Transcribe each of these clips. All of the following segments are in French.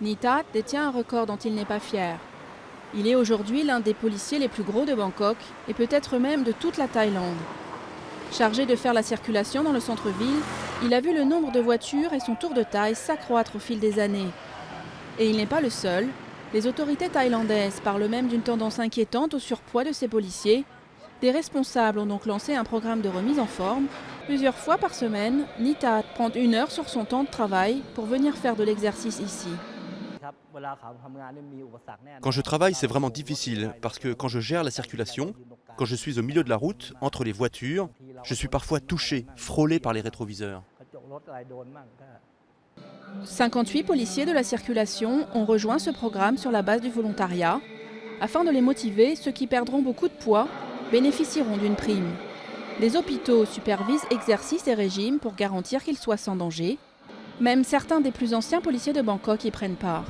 Nithat détient un record dont il n'est pas fier. Il est aujourd'hui l'un des policiers les plus gros de Bangkok et peut-être même de toute la Thaïlande. Chargé de faire la circulation dans le centre-ville, il a vu le nombre de voitures et son tour de taille s'accroître au fil des années. Et il n'est pas le seul. Les autorités thaïlandaises parlent même d'une tendance inquiétante au surpoids de ces policiers. Des responsables ont donc lancé un programme de remise en forme. Plusieurs fois par semaine, Nithat prend 1 heure sur son temps de travail pour venir faire de l'exercice ici. Quand je travaille, c'est vraiment difficile parce que quand je gère la circulation, quand je suis au milieu de la route, entre les voitures, je suis parfois touché, frôlé par les rétroviseurs. 58 policiers de la circulation ont rejoint ce programme sur la base du volontariat. Afin de les motiver, ceux qui perdront beaucoup de poids bénéficieront d'une prime. Les hôpitaux supervisent exercices et régimes pour garantir qu'ils soient sans danger. Même certains des plus anciens policiers de Bangkok y prennent part.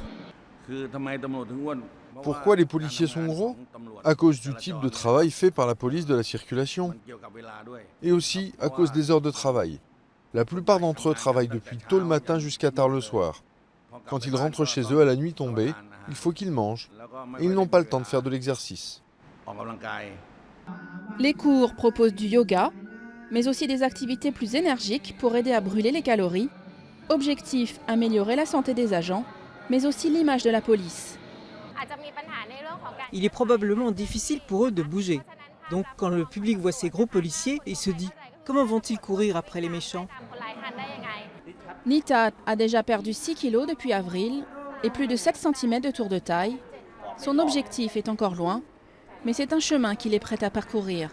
Pourquoi les policiers sont gros? À cause du type de travail fait par la police de la circulation. Et aussi à cause des heures de travail. La plupart d'entre eux travaillent depuis tôt le matin jusqu'à tard le soir. Quand ils rentrent chez eux à la nuit tombée, il faut qu'ils mangent. Et ils n'ont pas le temps de faire de l'exercice. Les cours proposent du yoga, mais aussi des activités plus énergiques pour aider à brûler les calories. Objectif, améliorer la santé des agents, mais aussi l'image de la police. Il est probablement difficile pour eux de bouger. Donc quand le public voit ces gros policiers, il se dit « Comment vont-ils courir après les méchants ?» Nithat a déjà perdu 6 kilos depuis avril et plus de 7 cm de tour de taille. Son objectif est encore loin, mais c'est un chemin qu'il est prêt à parcourir.